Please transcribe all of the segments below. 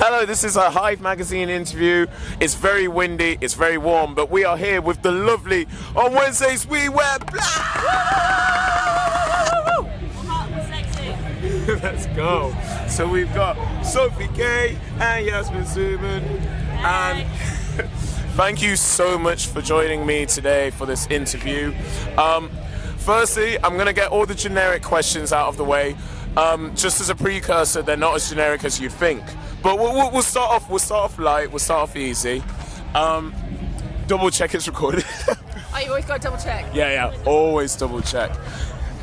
Hello, this is a Hive magazine interview. It's very windy, it's very warm, but we are here with the lovely, on Wednesdays we wear black! Hot and sexy. Let's go. So we've got Sophie K and Yasmine Summan. And thank you so much for joining me today for this interview. Firstly, I'm going to get all the generic questions out of the way. Just as a precursor, they're not as generic as you'd think. But we'll start off. We'll start off light. We'll start off easy. Double check it's recorded. Oh, you always got to double check. Yeah. Always double check.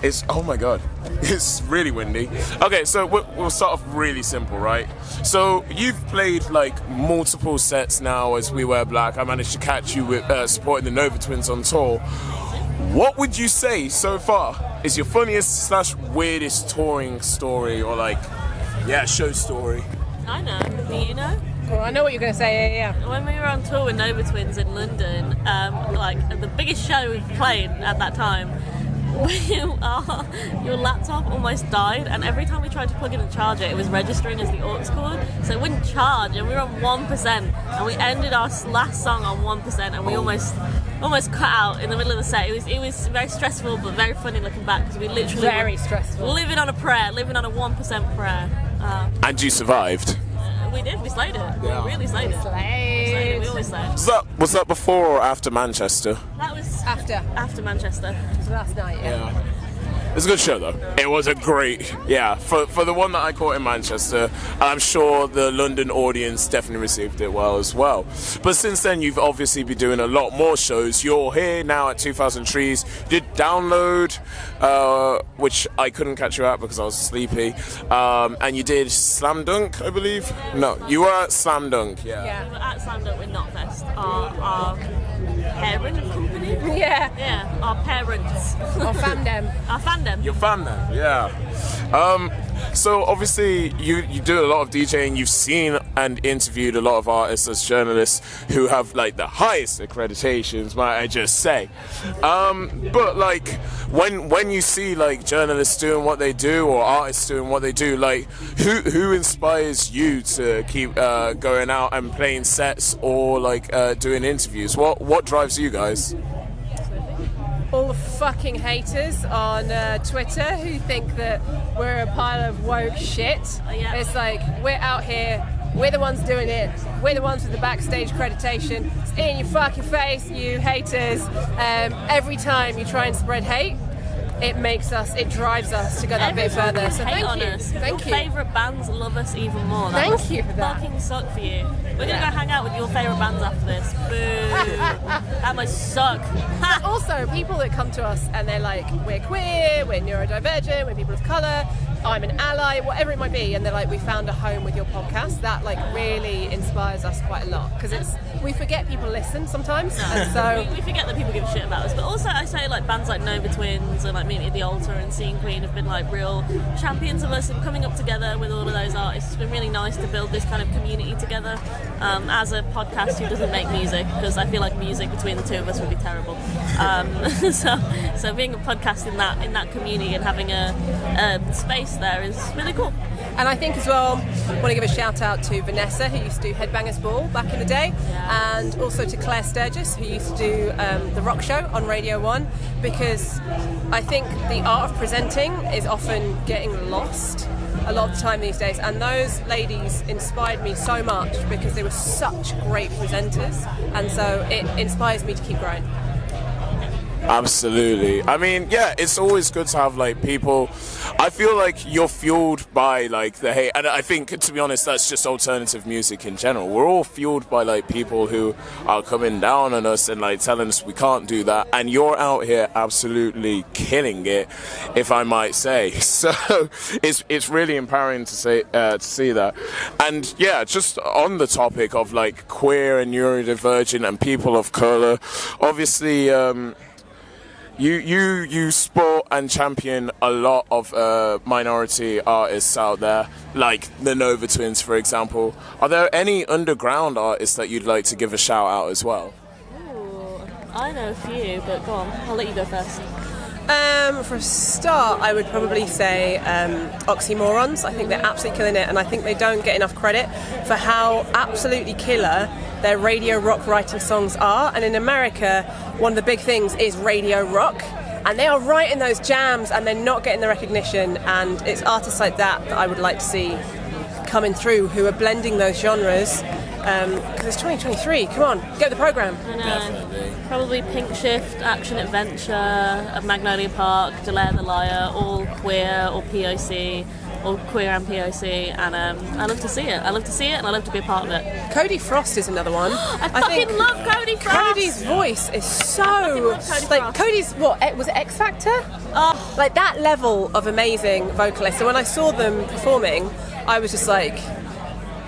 It's oh my god, it's really windy. Okay, so we'll start off really simple, right? So you've played like multiple sets now as We Wear Black. I managed to catch you with supporting the Nova Twins on tour. What would you say so far is your funniest / weirdest touring story or show story? I know. Do you know? Well, I know what you're going to say, yeah. When we were on tour with Nova Twins in London, the biggest show we've played at that time, your laptop almost died, and every time we tried to plug in and charge it, it was registering as the aux cord, so it wouldn't charge, and we were on 1%, and we ended our last song on 1%, and we almost cut out in the middle of the set. It was very stressful, but very funny looking back, because we literally very stressful. Living on a 1% prayer. And you survived. We did. We slayed it. Yeah. We really slayed it. Slayed. We always slayed. Was that before or after Manchester? That was After Manchester. It was last night, yeah. It's a good show though. It was a great, for the one that I caught in Manchester, I'm sure the London audience definitely received it well as well. But since then you've obviously been doing a lot more shows. You're here now at 2000 Trees. You did Download, which I couldn't catch you at because I was sleepy. And you did Slam Dunk, I believe? No, you were at Slam Dunk, yeah. We were at Slam Dunk with Knotfest, our parent company? Yeah. Our parents. Or fandom. Our fandom. Your fandom, yeah. So obviously you do a lot of DJing. You've seen and interviewed a lot of artists as journalists who have like the highest accreditations, might I just say. But like when you see like journalists doing what they do or artists doing what they do, like who inspires you to keep going out and playing sets or like doing interviews? What drives you guys? All the fucking haters on Twitter who think that we're a pile of woke shit. Yeah. It's like, we're out here, we're the ones doing it, we're the ones with the backstage accreditation. It's in your fucking face, you haters. Every time you try and spread hate, it drives us to go that bit further. So hate thank on you. us. Thank Your you. favourite bands love us even more. Thank you for that. Fucking suck for you. We're gonna go hang out with your favourite bands after this. Boo. That must suck. Also, people that come to us and they're like, we're queer, we're neurodivergent, we're people of colour, I'm an ally, whatever it might be, and they're like, we found a home with your podcast. That like really inspires us quite a lot, because we forget people listen sometimes, and so we forget that people give a shit about us. But also, I say like bands like Nova Twins and like Meet Me at the Altar and Seeing Queen have been like real champions of us and coming up together with all of those artists. It's been really nice to build this kind of community together. As a podcast who doesn't make music, because I feel like music between the two of us would be terrible. So being a podcast in that community and having a space there is really cool. And I think as well, I want to give a shout out to Vanessa, who used to do Headbangers Ball back in the day, and also to Claire Sturgis, who used to do The Rock Show on Radio 1, because I think the art of presenting is often getting lost a lot of the time these days, and those ladies inspired me so much because they were such great presenters, and so it inspires me to keep growing. Absolutely. I mean, yeah, it's always good to have like people. I feel like you're fueled by like the hate, and I think, to be honest, that's just alternative music in general. We're all fueled by like people who are coming down on us and like telling us we can't do that, and you're out here absolutely killing it, if I might say. So it's really empowering to see that. And yeah, just on the topic of like queer and neurodivergent and people of color, obviously. You support and champion a lot of minority artists out there, like the Nova Twins, for example. Are there any underground artists that you'd like to give a shout out as well? Ooh, I know a few, but go on, I'll let you go first. For a start, I would probably say Oxymorons. I think they're absolutely killing it, and I think they don't get enough credit for how absolutely killer their radio rock writing songs are. And in America, one of the big things is radio rock, and they are writing those jams, and they're not getting the recognition. And it's artists like that I would like to see coming through, who are blending those genres. Because it's 2023, come on, get the programme. I know. Definitely. Probably Pink Shift, Action Adventure, Magnolia Park, Delay the Liar, all queer or POC, or queer and POC, and I love to see it. I love to see it, and I love to be a part of it. Cody Frost is another one. I fucking love Cody Frost. Cody's voice is so Frost. Cody's was it X Factor? Oh, Like that level of amazing vocalist. And when I saw them performing, I was just like,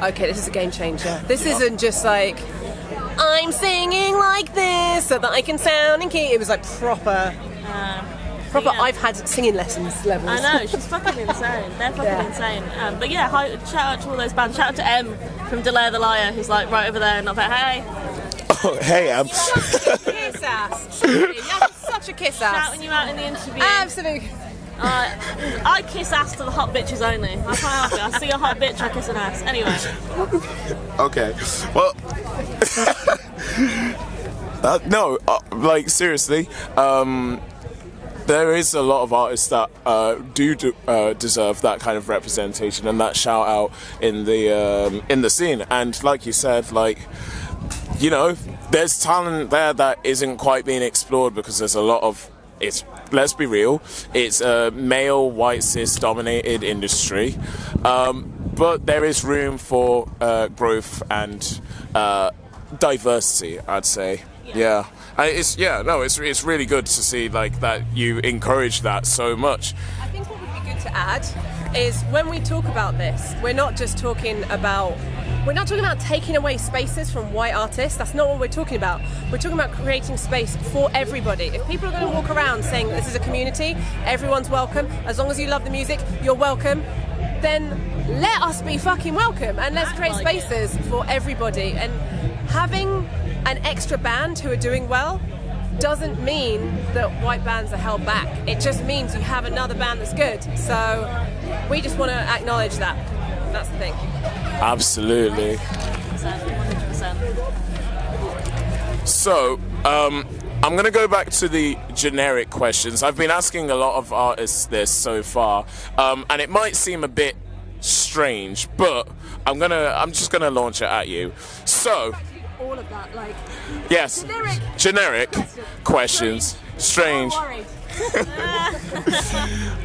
okay, this is a game changer. This isn't just like, I'm singing like this so that I can sound in key. It was like proper. Yeah. I've had singing lessons levels. I know, she's fucking insane. They're fucking insane. But yeah, shout out to all those bands. Shout out to M from Delay the Liar, who's like right over there, and I'm like, hey. Oh, hey, Em. Kiss ass. Sorry, you're such a kiss ass. Shouting you out in the interview. Absolutely. I kiss ass to the hot bitches only. I can't help it. I see a hot bitch, I kiss an ass. Anyway. Okay. Well, no, like seriously, there is a lot of artists that do deserve that kind of representation and that shout out in the scene. And like you said, like, you know, there's talent there that isn't quite being explored because there's a lot of let's be real, it's a male, white, cis-dominated industry, but there is room for growth and diversity, I'd say. Yeah. It's really good to see like that you encourage that so much. I think what would be good to add is when we talk about this, we're not talking about taking away spaces from white artists. That's not what we're talking about. We're talking about creating space for everybody. If people are going to walk around saying this is a community, everyone's welcome, as long as you love the music, you're welcome, then let us be fucking welcome, and let's create spaces for everybody. And having an extra band who are doing well doesn't mean that white bands are held back. It just means you have another band that's good. So we just want to acknowledge that. That's the thing. Absolutely. 100%. So, I'm going to go back to the generic questions. I've been asking a lot of artists this so far, and it might seem a bit strange, but I'm just going to launch it at you. So, all of that, like, yes, generic questions. Strange.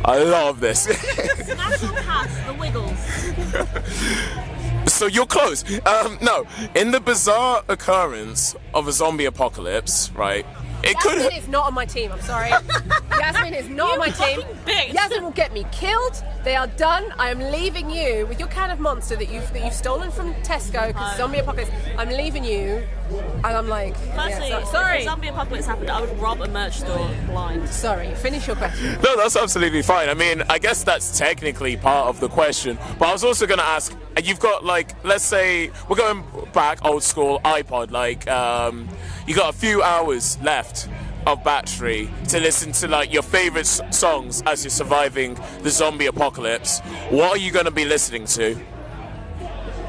I love this. Smash or pass, the Wiggles. So you're close. No, in the bizarre occurrence of a zombie apocalypse, right? Yasmine is not on my team, I'm sorry. Yasmine is not on my team. Yasmine will get me killed. They are done. I am leaving you with your can of Monster that you've stolen from Tesco because zombie apocalypse. I'm leaving you, and I'm like, firstly, sorry. If a zombie apocalypse happened, I would rob a merch store blind. Sorry, finish your question. No, that's absolutely fine. I mean, I guess that's technically part of the question. But I was also going to ask, and you've got like, let's say we're going back old school iPod, like you got a few hours left of battery to listen to like your favorite songs as you're surviving the zombie apocalypse. What are you going to be listening to?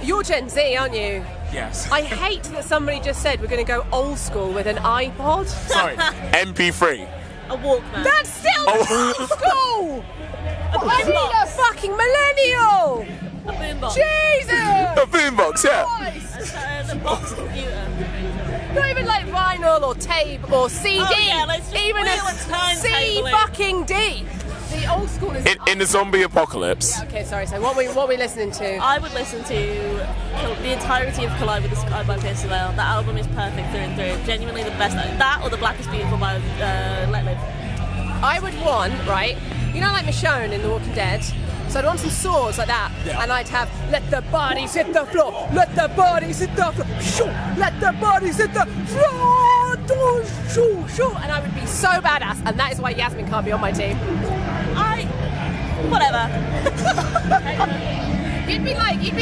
You're Gen Z, aren't you? Yes. I hate that somebody just said we're going to go old school with an iPod. Sorry, MP3. A Walkman. That's still old school! I need a fucking millennial! A boombox. Jesus! A boombox, yeah. The box computer. Not even like vinyl or tape or CD. Oh, yeah, let's just even wheel a a turntable in. fucking D. The old school is In the zombie apocalypse. Yeah, okay, sorry. So what are we listening to? I would listen to the entirety of Collide with the Sky by Pierce That album is perfect through and through. Genuinely the best. That or The Black is Beautiful by Let Live. I would want, right, you know like Michonne in The Walking Dead? So I'd want some swords like that, and I'd have let the bodies hit the floor, let the bodies hit the floor, shoo, let the bodies hit the floor, shoo, shoo, and I would be so badass, and that is why Yasmine can't be on my team. Whatever. You'd be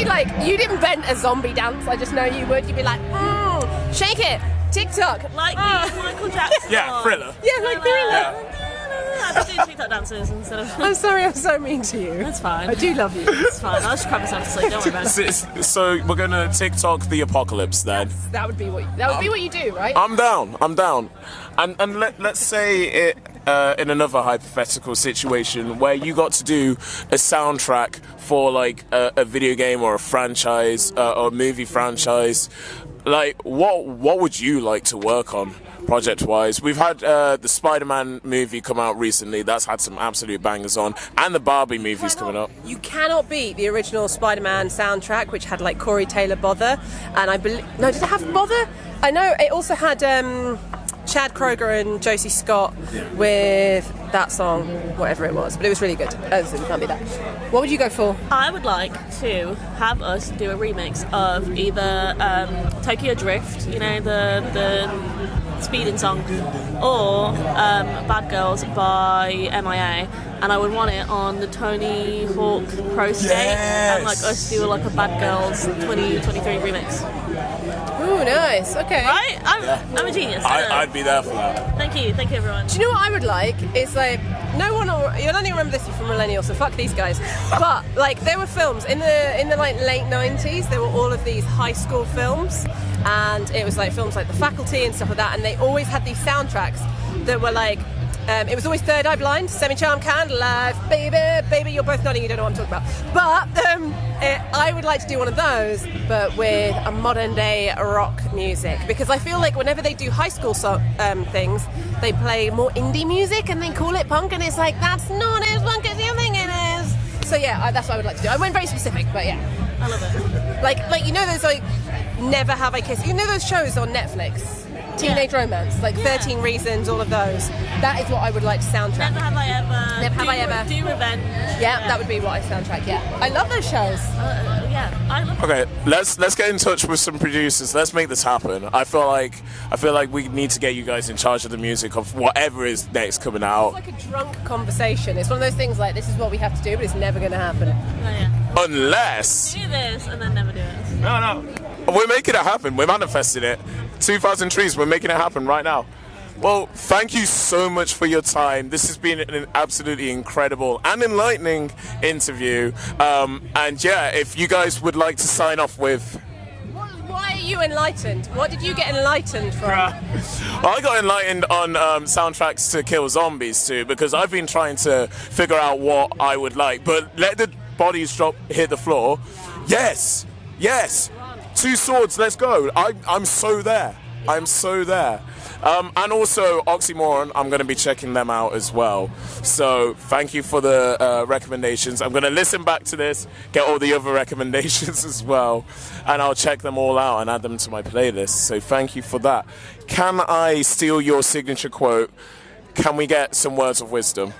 like, you'd invent a zombie dance. I just know you would. You'd be like, shake it, TikTok, Like Michael Jackson. Yeah, Thriller. Yeah, like Thriller. I've been doing TikTok dances instead of. I'm sorry, I'm so mean to you. That's fine. I do love you. It's fine. I'll just cry myself to sleep. Don't worry about it. So we're gonna TikTok the apocalypse then. That would be what you do, right? I'm down. And let's say it in another hypothetical situation where you got to do a soundtrack for like a video game or a franchise or a movie franchise. Like, what would you like to work on project-wise? We've had the Spider-Man movie come out recently. That's had some absolute bangers on, and the Barbie movie's coming up. You cannot beat the original Spider-Man soundtrack, which had like Corey Taylor Bother, and I believe did it have Bother? I know it also had Chad Kroeger and Josie Scott with that song, whatever it was, but it was really good. So it can't be that. What would you go for? I would like to have us do a remix of either Tokyo Drift, you know, the speeding song, or Bad Girls by MIA, and I would want it on the Tony Hawk Pro Skate, and like us do like a Bad Girls 2023 remix. Ooh, nice. Okay. Right? I'm a genius. I'd be there for that. Thank you everyone. Do you know what I would like? It's like you'll only remember this from millennials, so fuck these guys. But like there were films in the like late 90s. There were all of these high school films, and it was like films like The Faculty and stuff like that. And they always had these soundtracks that were like. It was always Third Eye Blind, Semi-Charmed Candlelight, baby, you're both nodding, you don't know what I'm talking about. But I would like to do one of those, but with a modern day rock music, because I feel like whenever they do high school things, they play more indie music and they call it punk, and it's like, that's not as punk as you think it is. So yeah, that's what I would like to do. I went very specific, but yeah. I love it. Like you know those like Never Have I Kissed, you know those shows on Netflix? Teenage romance, like 13 Reasons, all of those. That is what I would like to soundtrack. Never Have I Ever. Never Have I Ever. Do Revenge. Yeah, that would be what I soundtrack. Yeah, I love those shows. Yeah, I love. Okay, let's get in touch with some producers. Let's make this happen. I feel like we need to get you guys in charge of the music of whatever is next coming out. It's like a drunk conversation. It's one of those things like, this is what we have to do, but it's never going to happen. Oh, yeah. Unless do this and then never do it. No, we're making it happen. We're manifesting it. 2,000 trees. We're making it happen right now. Well, thank you so much for your time. This has been an absolutely incredible and enlightening interview. And yeah, if you guys would like to sign off with... Why are you enlightened? What did you get enlightened from? I got enlightened on soundtracks to kill zombies too, because I've been trying to figure out what I would like. But let the bodies hit the floor. Yes. 2 swords, let's go. I'm so there. And also Oxymoron, I'm going to be checking them out as well. So thank you for the recommendations. I'm going to listen back to this, get all the other recommendations as well, and I'll check them all out and add them to my playlist. So thank you for that. Can I steal your signature quote? Can we get some words of wisdom?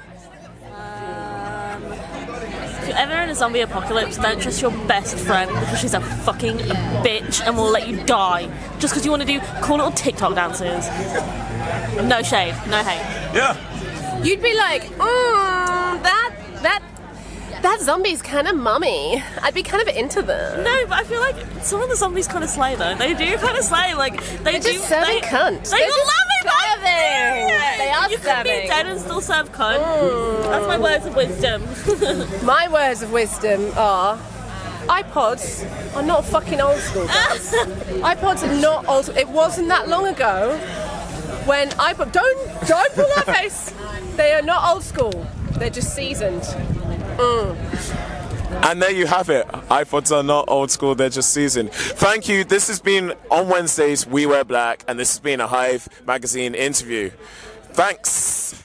If you're ever in a zombie apocalypse, don't trust your best friend because she's a fucking bitch and will let you die just because you want to do cool little TikTok dances. No shade, no hate. Yeah. You'd be like, that zombie's kind of mummy. I'd be kind of into them. No, but I feel like some of the zombies kind of slay though. They do kind of slay. Like they're just serving cunt. They love it. They are you serving. You can be dead and still serve cunt. That's my words of wisdom. My words of wisdom are: iPods are not fucking old school, guys. iPods are not old school. It wasn't that long ago when iPod. Don't pull that face. They are not old school. They're just seasoned. And there you have it. iPods are not old school, they're just seasoned. Thank you. This has been On Wednesdays, We Wear Black, and this has been a Hive magazine interview. Thanks.